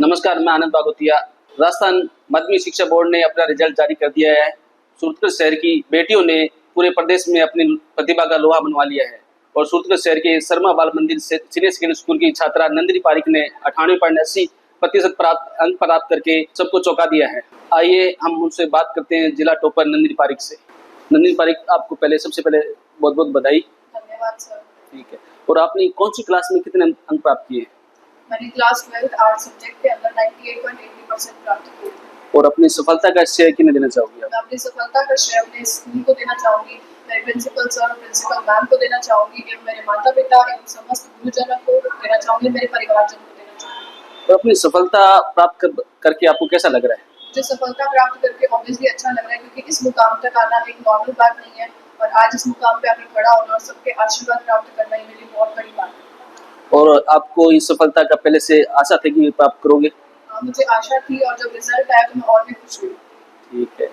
नमस्कार, मैं आनंद बागोतिया। राजस्थान माध्यमिक शिक्षा बोर्ड ने अपना रिजल्ट जारी कर दिया है। सूरतगढ़ शहर की बेटियों ने पूरे प्रदेश में अपनी प्रतिभा का लोहा मनवा लिया है और सूरतगढ़ शहर के शर्मा बाल मंदिर सीनियर सेकेंडरी स्कूल की छात्रा नंदिनी पारिक ने 98.80% अंक प्राप्त करके सबको चौंका दिया है। आइए हम उनसे बात करते हैं, जिला टॉपर नंदिनी पारिक से। नंदिनी पारिक, आपको सबसे पहले बहुत बहुत बधाई। धन्यवाद सर। ठीक है। और आपने कौन सी क्लास में कितने अंक प्राप्त किए? मैंने क्लास 12 आर्ट सब्जेक्ट के अंदर 98.80% प्राप्त किए। और अपनी सफलता का श्रेय किन्हें देना चाहोगे? मैं अपनी सफलता का श्रेय अपने स्कूल को देना चाहूंगी, मेरे प्रिंसिपल सर और प्रिंसिपल मैम को देना चाहूंगी, एवं मेरे माता पिता एवं समस्त गुरुजनों को देना चाहूंगी, मेरे परिवारजनों को देना चाहूंगी। तो अपनी सफलता प्राप्त करके आपको कैसा लग रहा है? मुझे सफलता प्राप्त करके ऑब्वियसली अच्छा लग रहा है, क्योंकि इस मुकाम तक आना एक नॉर्मल बात नहीं है और आज इस मुकाम पे आकर खड़ा होना और सबके आशीर्वाद प्राप्त करना ही मेरे लिए बहुत बड़ी बात है। और आपको इस सफलता का पहले से आशा थी कि प्राप्त करोगे? मुझे आशा थी और जब रिजल्ट आया तो मैं और भी खुश हुई। ठीक है।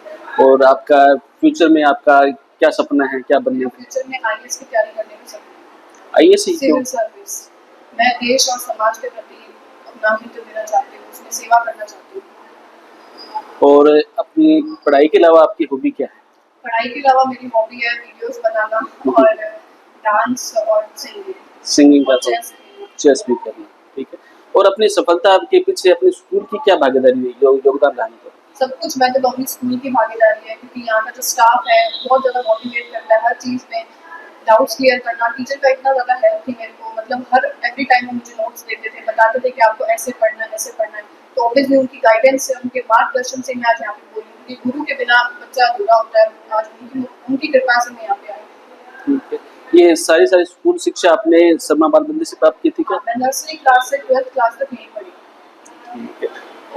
और आपका फ्यूचर में आपका क्या सपना है, क्या बनने का? फ्यूचर में आईएएस की तैयारी करने का सपना। आईएएस ही क्यों? Civil service. मैं देश और समाज के प्रति अपना हित देना चाहती हूँ, उसमें सेवा करना चाहती हूँ। और अपनी पढ़ाई के अलावा आपकी हॉबी क्या है? पढ़ाई के अलावा मेरी हॉबी है वीडियोस बनाना और डांस और सिंगिंग। सिंगिंग का, चेस भी करना। ठीक है। और अपनी सफलता के पीछे अपने स्कूल की क्या भागीदारी है, योगदान रहा है? सब कुछ मैं तो कहूँगी स्कूल की भागीदारी है, क्योंकि यहाँ का जो स्टाफ है बहुत ज़्यादा मोटिवेट करता है हर चीज़ में। डाउट्स क्लियर करना, टीचर का इतना ज़्यादा हेल्प थी मेरे को, मतलब हर एवरी टाइम वो मुझे नोट्स देते थे, बताते थे कि आपको ऐसे पढ़ना है, ऐसे पढ़ना है। तो ऑब्वियसली उनकी गाइडेंस से, उनके मार्गदर्शन से मैं आज यहाँ पे बोली हूँ, क्योंकि गुरु के बिना बच्चा अधूरा होता है। आज उनकी कृपा से मैं यहाँ पे आई। ठीक है। ये सारी स्कूल शिक्षा आपने शर्मा बाल मंदिर से प्राप्त की थी क्या? मैं नर्सरी क्लास से 12th क्लास तक यहीं पढ़ी। ठीक है।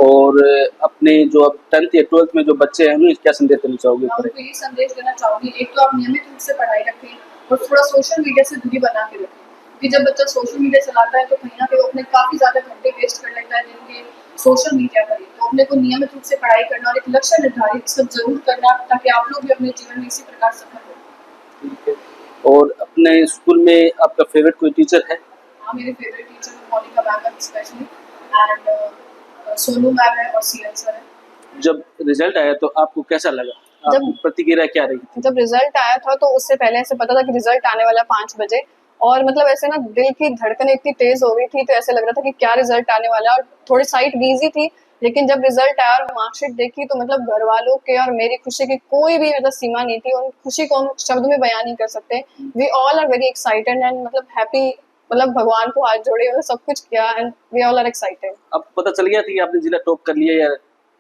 और अपने जो अब 10th या 12th में जो बच्चे हैं उन्हें क्या संदेश देना चाहोगे? मैं उनको यही संदेश देना चाहूँगी, एक तो आप नियमित रूप से पढ़ाई रखें और थोड़ा सोशल मीडिया से दूरी बना के रखें, क्योंकि जब बच्चा सोशल मीडिया चलाता है तो कहीं ना कहीं वो अपने काफ़ी ज़्यादा घंटे वेस्ट कर लेता है दिन के सोशल मीडिया पर। तो अपने को नियमित रूप से पढ़ाई करना और एक लक्ष्य निर्धारित सब जरूर करना, ताकि आप लोग भी अपने जीवन में इसी प्रकार सफल हो। ठीक है। और अपने स्कूल में आपका फेवरेट कोई टीचर है? हाँ, मेरे फेवरेट टीचर मोनिका मैम है स्पेशली, एंड सोनू मैम है और सीएन सर है। जब रिजल्ट आया तो आपको कैसा लगा? आपकी प्रतिक्रिया क्या रही थी? जब रिजल्ट आया था तो उससे पहले ऐसे पता था कि रिजल्ट आने वाला 5 बजे, और मतलब ऐसे ना दिल की धड़कनें इतनी तेज हो गई थी, तो ऐसे लग रहा था कि क्या रिजल्ट आने वाला है। और थोड़ी साइट बिजी थी, लेकिन जब रिजल्ट आया और मार्कशीट देखी तो मतलब घर वालों के और मेरी खुशी की कोई भी मतलब सीमा नहीं थी, और खुशी को हम शब्द में बयान नहीं कर सकते। We all are very excited and मतलब हैप्पी, मतलब भगवान को हाथ जोड़े, मतलब सब कुछ किया and we all are excited. अब पता चल गया था कि आपने जिला टॉप कर लिया या?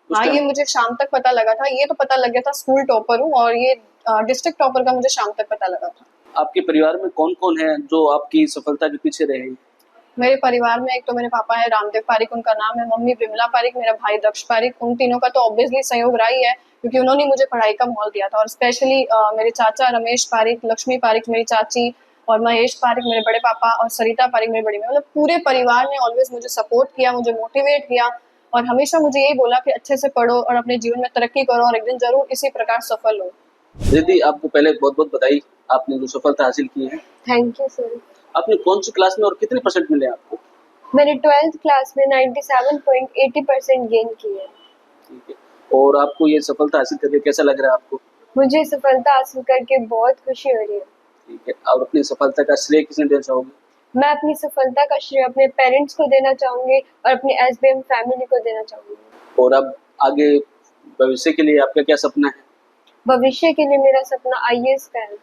हाँ, ये मुझे शाम तक पता लगा था। ये तो पता लग गया था स्कूल टॉपर हूँ, और ये डिस्ट्रिक्ट टॉपर का मुझे शाम तक पता लगा था। आपके परिवार में कौन कौन है जो आपकी सफलता के पीछे रहे? मेरे परिवार में एक तो मेरे पापा है रामदेव पारिक, उनका नाम है, मम्मी विमला पारिक, मेरा भाई दक्ष पारिक। उन तीनों का तो ऑब्वियसली सहयोग रहा ही है, क्योंकि उन्होंने मुझे पढ़ाई का माहौल दिया था। और स्पेशली मेरे चाचा रमेश पारिक, लक्ष्मी पारिक मेरी चाची, और महेश पारिक मेरे बड़े पापा, और सरिता पारिक मेरी बड़ी, मतलब पूरे परिवार ने ऑलवेज मुझे सपोर्ट किया, मुझे मोटिवेट किया, और हमेशा मुझे यही बोला कि अच्छे से पढ़ो और अपने जीवन में तरक्की करो और एक दिन जरूर इसी प्रकार सफल हो। दीदी, आपको पहले बहुत बहुत बधाई, आपने जो सफलता हासिल की है। Thank you sir. आपने कौन सी क्लास में और कितने परसेंट मिले आपको? मैंने 12th क्लास में 97.80% गेन की है। ठीक है। और आपको ये सफलता हासिल करके कैसा लग रहा है आपको? मुझे सफलता हासिल करके बहुत खुशी हो रही है। ठीक है। और अपनी सफलता का श्रेय किसने देना चाहोगे? मैं अपनी सफलता का श्रेय अपने पेरेंट्स को देना चाहूंगी और अपनी एसबीएम फैमिली को देना चाहूंगी। और अब आगे भविष्य के लिए आपका क्या सपना है? भविष्य के लिए मेरा सपना आईएएस का है।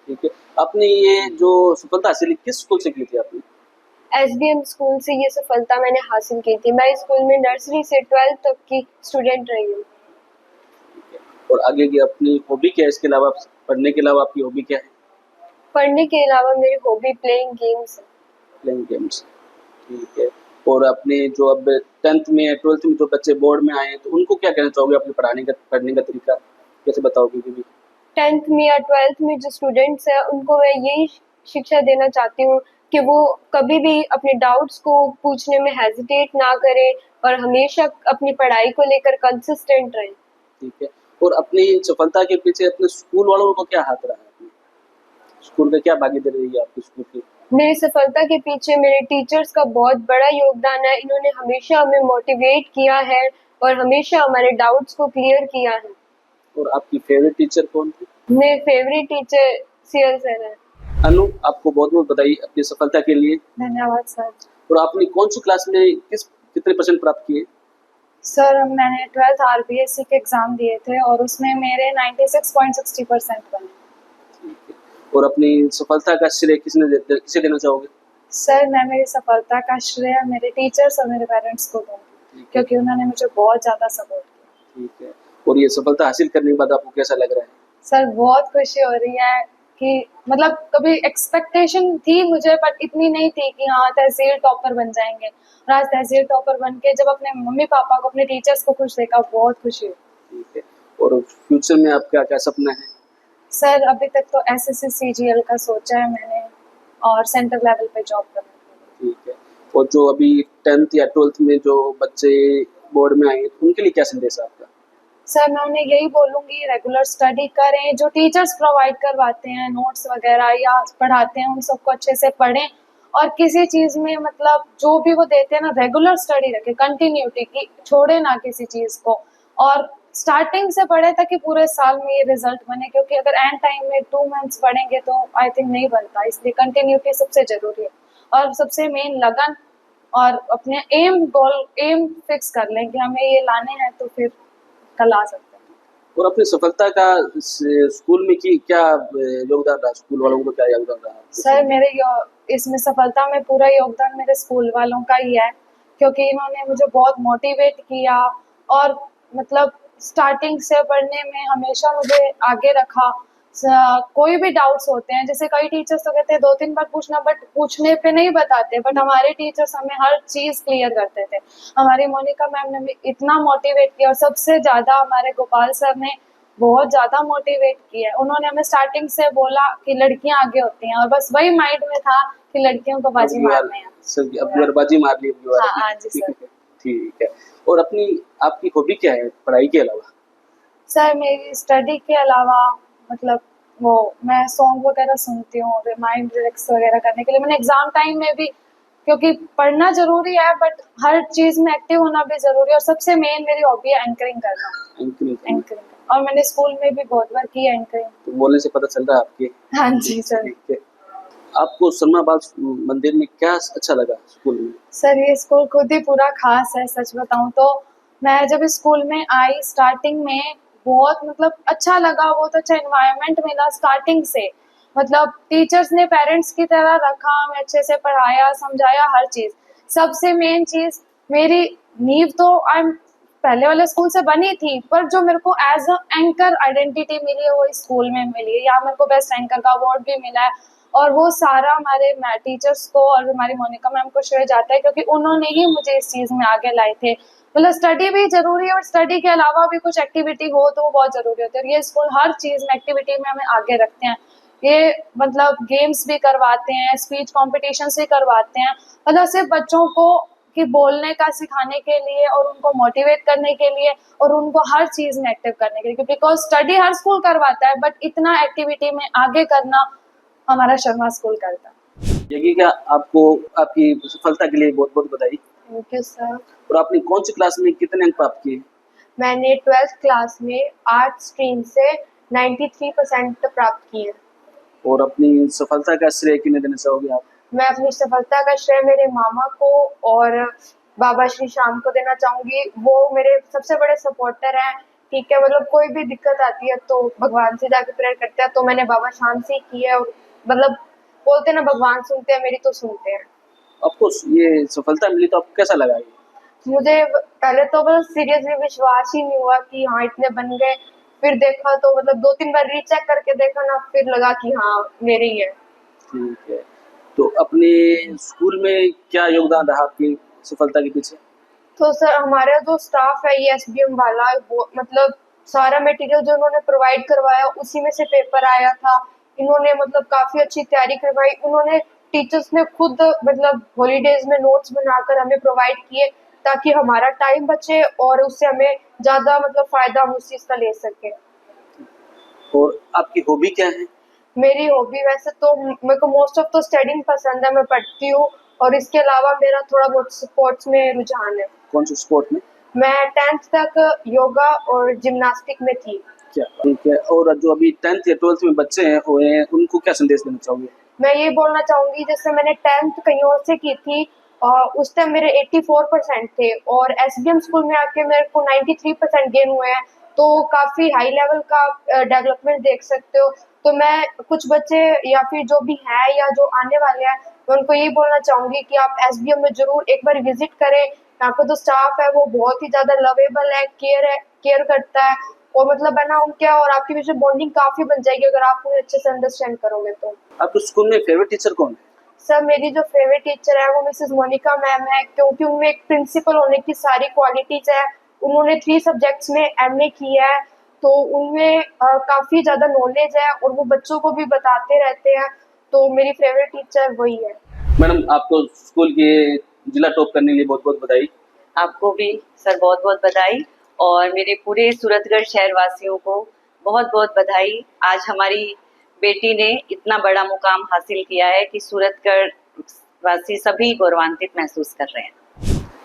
ठीक है। आपने ये जो सफलता हासिल किस स्कूल से की थी आपने? एसबीएम स्कूल से ये सफलता मैंने हासिल की थी। मैं इस स्कूल में नर्सरी से 12th तक की स्टूडेंट रही हूँ। और आगे की अपनी हॉबी क्या है? इसके अलावा, पढ़ने के अलावा आपकी हॉबी क्या है? पढ़ने के अलावा मेरी हॉबी प्लेइंग गेम्स है। Playing games. ठीक है। और अपने जो अब 10th में या 12th में जो बच्चे बोर्ड में आए तो उनको क्या कहना चाहोगे? अपने पढ़ने का तरीका कैसे बताओगे? क्योंकि 10th में या 12th में जो स्टूडेंट्स हैं उनको मैं यही शिक्षा देना चाहती हूँ कि वो कभी भी अपने डाउट्स को पूछने में हेजिटेट ना करें और हमेशा अपनी पढ़ाई को लेकर कंसिस्टेंट रहें। ठीक है। और अपनी सफलता के पीछे अपने स्कूल वालों को क्या हाथ रहा है? स्कूल का क्या भागीदारी रही है आपके स्कूल की? मेरी सफलता के पीछे मेरे टीचर्स का बहुत बड़ा योगदान है। इन्होंने हमेशा हमें मोटिवेट किया है और हमेशा हमारे डाउट्स को क्लियर किया है। और आपकी फेवरेट टीचर कौन थी? मेरे फेवरेट टीचर सीएल सर है। अनु, आपको बहुत बहुत बधाई अपनी सफलता के लिए। धन्यवाद सर। और आपने कौन सी क्लास में कितने परसेंट प्राप्त किए? सर मैंने 12th आरबीएससी के एग्जाम दिए थे और उसमें मेरे 96.60% बने। ठीक है। और अपनी सफलता का श्रेय किसे देना चाहोगे? सर मैं मेरी सफलता का श्रेय मेरे टीचर्स और मेरे पेरेंट्स को दूंगी, क्योंकि उन्होंने मुझे बहुत ज़्यादा सपोर्ट किया। ठीक है। और ये सफलता हासिल करने के बाद आपको कैसा लग रहा है? सर बहुत खुशी हो रही है कि मतलब कभी एक्सपेक्टेशन थी मुझे, बट इतनी नहीं थी कि हाँ तहसील टॉपर बन जाएंगे। और आज तहसील टॉपर बन के जब अपने मम्मी पापा को, अपने टीचर्स को खुश देखा, बहुत खुशी हुई। ठीक है। और फ्यूचर में आपका क्या सपना है? सर अभी तक तो एसएससी सीजीएल का सोचा है मैंने और सेंटर लेवल पे जॉब करने के लिए। ठीक है। और जो अभी 10th या 12th में जो बच्चे बोर्ड में आए उनके लिए क्या संदेश है आपका? सर मैं उन्हें यही बोलूँगी, रेगुलर स्टडी करें, जो टीचर्स प्रोवाइड करवाते हैं नोट्स वगैरह या पढ़ाते हैं उन सबको अच्छे से पढ़ें, और किसी चीज़ में मतलब जो भी वो देते हैं ना रेगुलर स्टडी रखें, कंटिन्यूटी की, छोड़े ना किसी चीज़ को, और स्टार्टिंग से पढ़े ताकि पूरे साल में ये रिजल्ट बने, क्योंकि अगर एंड टाइम में 2 मंथ्स पढ़ेंगे तो आई थिंक नहीं बनता। इसलिए कंटिन्यूटी सबसे ज़रूरी है और सबसे मेन लगन, और अपने एम फिक्स कर लें कि हमें ये लाने हैं तो फिर कल आ सकते हैं। और अपनी सफलता का स्कूल में क्या योगदान रहा? स्कूल वालों को क्या योगदान रहा? सर मेरे इसमें सफलता में पूरा योगदान मेरे स्कूल वालों का ही है, क्योंकि इन्होंने मुझे बहुत मोटिवेट किया और मतलब स्टार्टिंग से पढ़ने में हमेशा मुझे आगे रखा। कोई भी डाउट्स होते हैं, जैसे कई टीचर्स तो कहते हैं 2-3 बार पूछना, बट पूछने पे नहीं बताते, बट हमारे टीचर्स हमें हर चीज़ क्लियर करते थे। हमारी मोनिका मैम ने भी इतना मोटिवेट किया और सबसे ज़्यादा हमारे गोपाल सर ने बहुत ज़्यादा मोटिवेट किया है। उन्होंने हमें स्टार्टिंग से बोला कि लड़कियां आगे होती हैं, और बस वही माइंड में था कि लड़कियों को बाजी मारने हैं। सर अब की बार बाजी मार ली, अब की बार। हाँ हाँ जी सर। ठीक है। और आपकी हॉबी क्या है पढ़ाई के अलावा? सर मेरी स्टडी के अलावा मतलब वो मैं सॉन्ग वगैरह सुनती हूँ माइंड रिलैक्स वगैरह करने के लिए। मैंने एग्जाम टाइम में भी, क्योंकि पढ़ना जरूरी है बट हर चीज में एक्टिव होना भी जरूरी है, और सबसे मेन मेरी हॉबी है एंकरिंग करना। एंकरिंग, और मैंने स्कूल में भी बहुत बार की है एंकरिंग। तो बोलने से पता चल रहा है आपके। हाँ जी सर। ठीक है। आपको शर्मा बाल मंदिर में क्या अच्छा लगा स्कूल में? सर ये स्कूल खुद ही पूरा खास है, सच बताऊं तो। मैं जब इस स्कूल में आई स्टार्टिंग में बहुत मतलब अच्छा लगा, बहुत अच्छा एनवायरनमेंट मिला स्टार्टिंग से। मतलब टीचर्स ने पेरेंट्स की तरह रखा, हमें अच्छे से पढ़ाया समझाया हर चीज़। सबसे मेन चीज़, मेरी नींव तो आई पहले वाले स्कूल से बनी थी, पर जो मेरे को एज अ एंकर आइडेंटिटी मिली है वो इस स्कूल में मिली है। यहाँ मेरे को बेस्ट एंकर का अवार्ड भी मिला है, और वो सारा हमारे टीचर्स को और हमारी मोनिका मैम को श्रेय जाता है, क्योंकि उन्होंने ही मुझे इस चीज़ में आगे लाए थे। मतलब स्टडी भी जरूरी है और स्टडी के अलावा भी कुछ एक्टिविटी हो तो वो बहुत जरूरी होती है, और ये स्कूल हर चीज़ में एक्टिविटी में हमें आगे रखते हैं। ये मतलब गेम्स भी करवाते हैं, स्पीच कॉम्पिटिशन्स भी करवाते हैं, मतलब सिर्फ बच्चों को कि बोलने का सिखाने के लिए और उनको मोटिवेट करने के लिए और उनको हर चीज़ में एक्टिव करने के लिए, बिकॉज स्टडी हर स्कूल करवाता है बट इतना एक्टिविटी में आगे करना हमारा शर्मा स्कूल करता है। यज्ञ का आपको आपकी सफलता के लिए बहुत बहुत बधाई। Thank you sir. और आपने कौन सी क्लास में कितने अंक प्राप्त किए? मैंने 12th क्लास में आर्ट स्ट्रीम से 93% प्राप्त किए। और अपनी सफलता का श्रेय किन्हें देना चाहोगे आप? मैं अपनी सफलता का श्रेय मेरे मामा को और बाबा श्री श्याम को देना चाहूँगी। वो मेरे सबसे बड़े सपोर्टर हैं। ठीक है, मतलब कोई भी दिक्कत आती है तो भगवान से जाके प्रेयर करते हैं, तो मैंने बाबा श्याम से की है। और मतलब बोलते हैं ना, भगवान सुनते हैं मेरी तो सुनते हैं। आपको ये सफलता मिली तो आपको कैसा लगा? मुझे पहले तो बस सीरियसली विश्वास ही नहीं हुआ कि हाँ इतने बन गए। फिर देखा तो मतलब 2-3 बार रीचेक करके देखा ना, फिर लगा कि हाँ मेरे ही है। ठीक है। तो अपने स्कूल में क्या योगदान रहा आपकी सफलता के पीछे? तो सर हमारा जो स्टाफ है ये एसबीएम वाला, वो मतलब सारा मटेरियल जो उन्होंने प्रोवाइड करवाया उसी में से पेपर आया था। इन्होंने मतलब काफ़ी अच्छी तैयारी करवाई। उन्होंने टीचर्स ने खुद मतलब हॉलीडेज में नोट्स बनाकर हमें प्रोवाइड किए, ताकि हमारा टाइम बचे और उससे हमें ज़्यादा मतलब फ़ायदा हम उस चीज़ का ले सकें। और आपकी हॉबी क्या है? मेरी हॉबी वैसे तो मेरे को मोस्ट ऑफ तो स्टडिंग पसंद है, मैं पढ़ती हूँ। और इसके अलावा मेरा थोड़ा बहुत स्पोर्ट्स में रुझान है। कौन से स्पोर्ट में? मैं 10th तक योगा और जिम्नास्टिक में थी। क्या ठीक है। और जो अभी 10th या 12th में बच्चे हैं हुए हैं, उनको क्या संदेश देना चाहोगे? मैं ये बोलना चाहूंगी, जैसे मैंने 10th कहीं और से की थी, उस टाइम मेरे 84% थे और एसबीएम स्कूल में आके मेरे को 93% गेन हुए हैं, तो काफी हाई लेवल का डेवलपमेंट देख सकते हो। तो मैं कुछ बच्चे या फिर जो भी है या जो आने वाले हैं, मैं उनको यही बोलना चाहूंगी कि आप एसबीएम में जरूर एक बार विजिट करें। यहाँ का जो स्टाफ है वो बहुत ही ज्यादा लवेबल है, केयर करता है, और मतलब है ना, उनके और आपके बीच में बॉन्डिंग काफी बन जाएगी अगर आप उन्हें अच्छे से अंडरस्टैंड करोगे तो। आपके स्कूल में फेवरेट टीचर कौन है? सर, मेरी जो फेवरेट टीचर है वो मिसेस मोनिका मैम है, क्योंकि उनमें एक प्रिंसिपल होने की सारी क्वालिटीज है। उन्होंने 3 सब्जेक्ट्स में एमए किया है, तो उनमें काफी ज्यादा नॉलेज है और वो बच्चों को भी बताते रहते हैं, तो मेरी फेवरेट टीचर वही है। मैडम, आपको स्कूल के जिला टॉप करने के लिए बहुत बहुत बधाई। आपको भी सर बहुत बहुत बधाई, और मेरे पूरे सूरतगढ़ शहर वासियों को बहुत बहुत बधाई। आज हमारी बेटी ने इतना बड़ा मुकाम हासिल किया है कि सूरतगढ़ वासी सभी गौरवान्वित महसूस कर रहे हैं।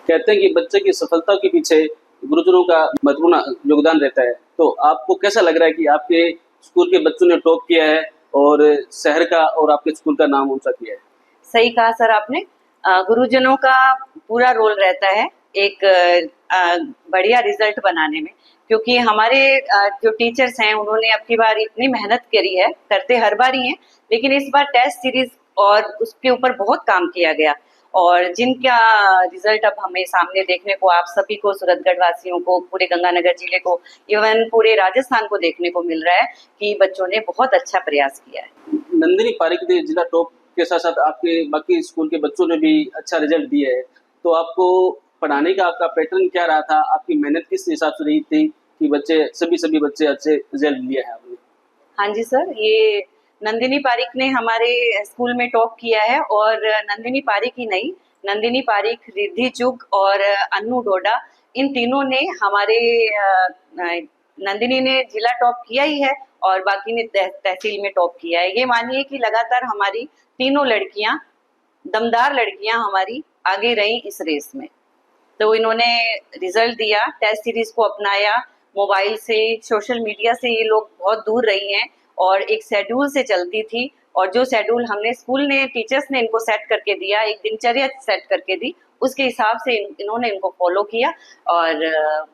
कहते हैं कि बच्चे की सफलता के पीछे गुरुजनों का महत्वपूर्ण योगदान रहता है, तो आपको कैसा लग रहा है कि आपके स्कूल के बच्चों ने टॉप किया है और शहर का और आपके स्कूल का नाम ऊंचा किया है? सही कहा सर आपने। गुरुजनों का पूरा रोल रहता है एक बढ़िया रिजल्ट बनाने में, क्योंकि हमारे जो टीचर्स हैं उन्होंने अब की बार इतनी मेहनत करी है, करते हर बार ही हैं, लेकिन इस बार टेस्ट सीरीज और उसके ऊपर बहुत काम किया गया, और जिनका रिजल्ट अब हमें सामने देखने को, आप सभी को, सूरतगढ़ वासियों को, पूरे गंगानगर जिले को, इवन पूरे राजस्थान को देखने को मिल रहा है कि बच्चों ने बहुत अच्छा प्रयास किया है। नंदिनी पारिक ने जिला टॉप के साथ साथ आपके बाकी स्कूल के बच्चों ने भी अच्छा रिजल्ट दिया है, तो आपको पढ़ाने का आपका पैटर्न क्या रहा था? आपकी मेहनत किस हिसाब से रही थी कि सभी बच्चे अच्छे रिजल्ट लिए हैं आपने? हाँ जी सर, ये नंदिनी पारिक ने हमारे स्कूल में टॉप किया है, और नंदिनी पारिक ही नहीं, नंदिनी पारिक, रिद्धि चुग और अन्नू डोडा, इन तीनों ने हमारे नंदिनी ने जिला टॉप किया ही है और बाकी ने तहसील में टॉप किया है। ये मानिए कि लगातार हमारी तीनों लड़कियां, दमदार लड़कियां हमारी आगे रही इस रेस में। तो इन्होंने रिजल्ट दिया, टेस्ट सीरीज को अपनाया, मोबाइल से, सोशल मीडिया से ये लोग बहुत दूर रही हैं और एक शेड्यूल से चलती थी, और जो शेड्यूल हमने स्कूल ने, टीचर्स ने इनको सेट करके दिया, एक दिनचर्या सेट करके दी, उसके हिसाब से इन्होंने इनको फॉलो किया और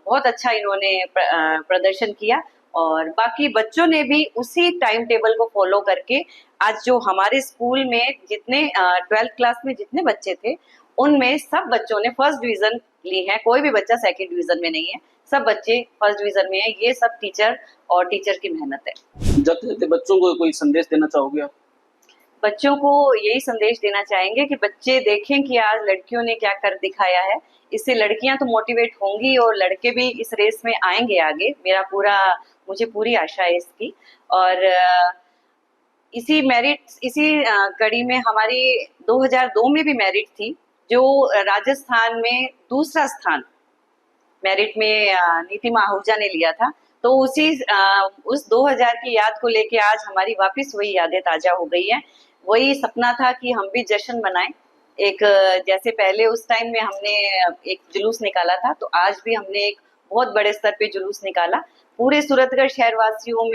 बहुत अच्छा इन्होंने प्रदर्शन किया। और बाकी बच्चों ने भी उसी टाइम टेबल को फॉलो करके आज जो हमारे स्कूल में जितने 12th क्लास में जितने बच्चे थे, उनमें सब बच्चों ने फर्स्ट डिवीजन ली है, कोई भी बच्चा सेकंड डिवीजन में नहीं है, सब बच्चे फर्स्ट डिवीजन में है। ये सब टीचर और टीचर की मेहनत है। जाते जाते बच्चों को कोई संदेश देना चाहोगे आप? बच्चों को यही संदेश देना चाहेंगे कि बच्चे देखें कि आज लड़कियों ने क्या कर दिखाया है, इससे लड़कियां तो मोटिवेट होंगी और लड़के भी इस रेस में आएंगे आगे, मुझे पूरी आशा है इसकी। और इसी कड़ी में हमारी 2002 में भी मेरिट थी, जो राजस्थान में दूसरा स्थान मेरिट में नीतिमा आहूजा ने लिया था। तो उस 2000 की याद को लेके आज हमारी वापस वही यादें ताजा हो गई है। वही सपना था कि हम भी जश्न मनाएं, एक जैसे पहले उस टाइम में हमने एक जुलूस निकाला था, तो आज भी हमने एक बहुत बड़े स्तर पे जुलूस निकाला। पूरे सूरतगढ़ शहर वासियों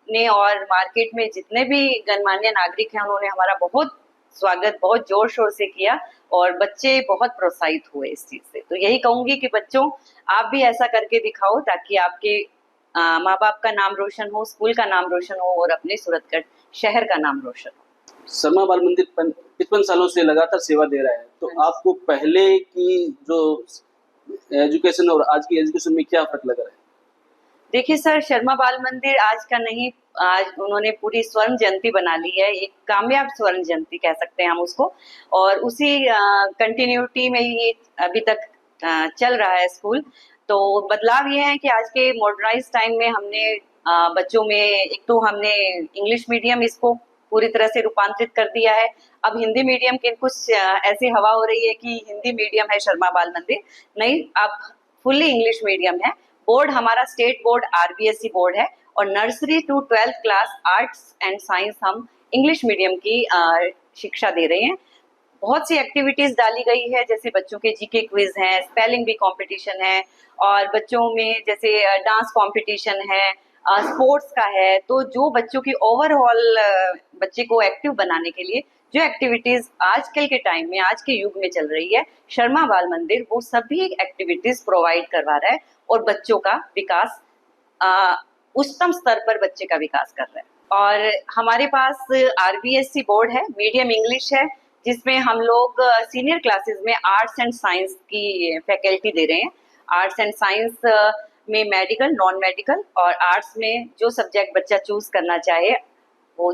ने और मार्केट में जितने भी गणमान्य नागरिक हैं, उन्होंने हमारा बहुत स्वागत बहुत जोर शोर से किया और बच्चे बहुत प्रोत्साहित हुए इस चीज से। तो यही कहूंगी कि बच्चों, आप भी ऐसा करके दिखाओ ताकि आपके माँ बाप का नाम रोशन हो, स्कूल का नाम रोशन हो और अपने सूरतगढ़ शहर का नाम रोशन हो। शर्मा बाल मंदिर 55 सालों से लगातार सेवा दे रहा है, तो आपको पहले की जो एजुकेशन और आज की एजुकेशन में क्या फर्क लग रहा है? देखिए सर, शर्मा बाल मंदिर आज का नहीं, आज उन्होंने पूरी स्वर्ण जयंती बना ली है, एक कामयाब स्वर्ण जयंती कह सकते हैं हम उसको, और उसी कंटिन्यूटी में ही अभी तक चल रहा है स्कूल। तो बदलाव ये है कि आज के मॉडर्नाइज टाइम में हमने बच्चों में एक तो हमने इंग्लिश मीडियम इसको पूरी तरह से रूपांतरित कर दिया है। अब हिंदी मीडियम के कुछ ऐसी हवा हो रही है कि हिंदी मीडियम है शर्मा बाल मंदिर, नहीं, अब फुल्ली इंग्लिश मीडियम है। बोर्ड हमारा स्टेट बोर्ड आरबीएसई बोर्ड है और nursery to 12th class arts and science हम इंग्लिश मीडियम की शिक्षा दे रहे हैं। बहुत सी एक्टिविटीज डाली गई है, जैसे बच्चों के जीके क्विज हैं, स्पेलिंग बी कंपटीशन है, और बच्चों में जैसे डांस कंपटीशन है, स्पोर्ट्स का है। तो जो बच्चों की ओवरऑल बच्चे को एक्टिव बनाने के लिए जो एक्टिविटीज आजकल के टाइम में, आज के युग में चल रही है, शर्मा बाल मंदिर वो सभी एक्टिविटीज प्रोवाइड करवा रहा है और बच्चों का विकास उच्चतम स्तर पर बच्चे का विकास कर रहा है। और हमारे पास आरबीएससी बोर्ड है, मीडियम इंग्लिश है, जिसमें हम लोग सीनियर क्लासेस में आर्ट्स एंड साइंस की फैकल्टी दे रहे हैं। आर्ट्स एंड साइंस में मेडिकल, नॉन मेडिकल, और आर्ट्स में जो सब्जेक्ट बच्चा चूज करना चाहे वो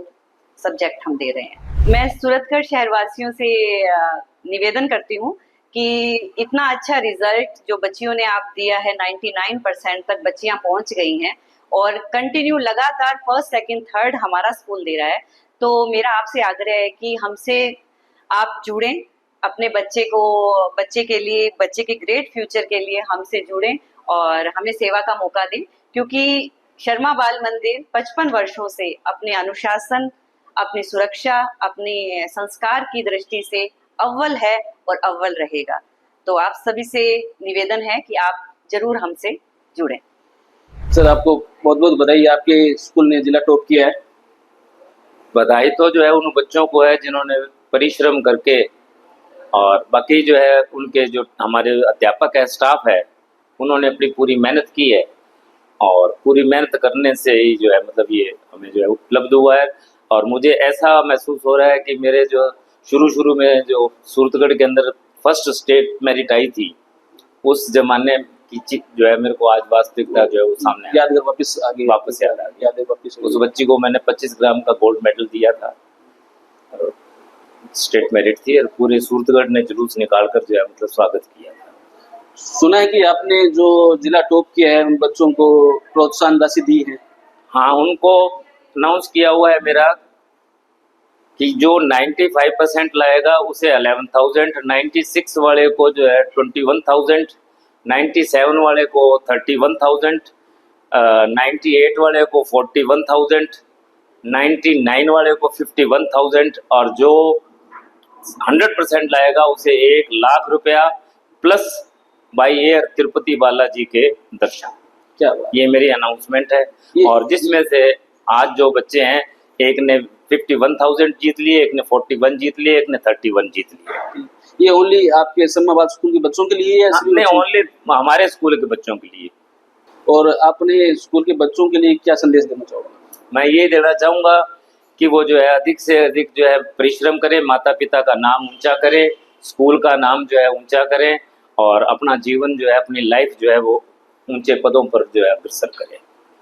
सब्जेक्ट हम दे रहे हैं। मैं सूरतगढ़ शहरवासियों से निवेदन करती हूँ कि इतना अच्छा रिजल्ट जो बच्चियों ने आप दिया है, 99% तक बच्चियां पहुंच गई हैं और कंटिन्यू लगातार फर्स्ट, सेकंड, थर्ड हमारा स्कूल दे रहा है। तो मेरा आपसे आग्रह है कि हमसे आप जुड़ें, अपने बच्चे के लिए, बच्चे के ग्रेट फ्यूचर के लिए हमसे जुड़ें और हमें सेवा का मौका दें, क्योंकि शर्मा बाल मंदिर 55 वर्षों से अपने अनुशासन, अपनी सुरक्षा, अपने संस्कार की दृष्टि से अव्वल है और अव्वल रहेगा। तो आप सभी से निवेदन है कि आप जरूर हमसे जुड़ें। सर, आपको बहुत बहुत बधाई, आपके स्कूल ने जिला टॉप किया है। बधाई तो जो है उन बच्चों को है जिन्होंने परिश्रम करके, और बाकी जो है उनके जो हमारे अध्यापक है, स्टाफ है, उन्होंने अपनी पूरी मेहनत की है और पूरी मेहनत करने से ही जो है मतलब ये हमें जो है उपलब्ध हुआ है। और मुझे ऐसा महसूस हो रहा है कि मेरे जो शुरू में जो सूरतगढ़ के अंदर फर्स्ट स्टेट मेरिट आई थी, उस जमाने की चीज जो है मेरे को आज वास्तविकता जो है वो सामने याद कर वापस आगे वापस याद आ गया। याद है वापस। उस बच्ची को मैंने 25 ग्राम का गोल्ड मेडल दिया था और स्टेट मेरिट थी, और पूरे सूरतगढ़ ने जुलूस निकाल कर जो है मतलब स्वागत किया था। सुना है कि आपने जो जिला टॉप किया है उन बच्चों को प्रोत्साहन राशि दी है। हाँ, उनको अनाउंस किया हुआ है मेरा कि जो 95% लाएगा उसे 11,000, 96 वाले को जो है 21,000, 97 वाले को 31,000, 98 वाले को 41,000, 99 वाले को 51,000, और जो 100% लाएगा उसे 1,00,000 रुपया plus by air Tirupati Balaji के दर्शन। क्या बात। ये मेरी अनाउंसमेंट है। और जिसमें से आज जो बच्चे हैं, एक ने 51,000 जीत लिए, एक ने 41 जीत लिए, एक ने 31 जीत लिए। ये ओनली आपके शर्माबाद स्कूल के बच्चों के लिए या नहीं, ओनली हमारे स्कूल के बच्चों के लिए। और आपने स्कूल के बच्चों के लिए क्या संदेश देना चाहोगे? मैं ये देना चाहूँगा कि वो जो है अधिक से अधिक जो है परिश्रम करें, माता पिता का नाम ऊंचा करें, स्कूल का नाम जो है ऊंचा करें, और अपना जीवन जो है, अपनी लाइफ जो है वो ऊंचे पदों पर जो है अग्रसर करें।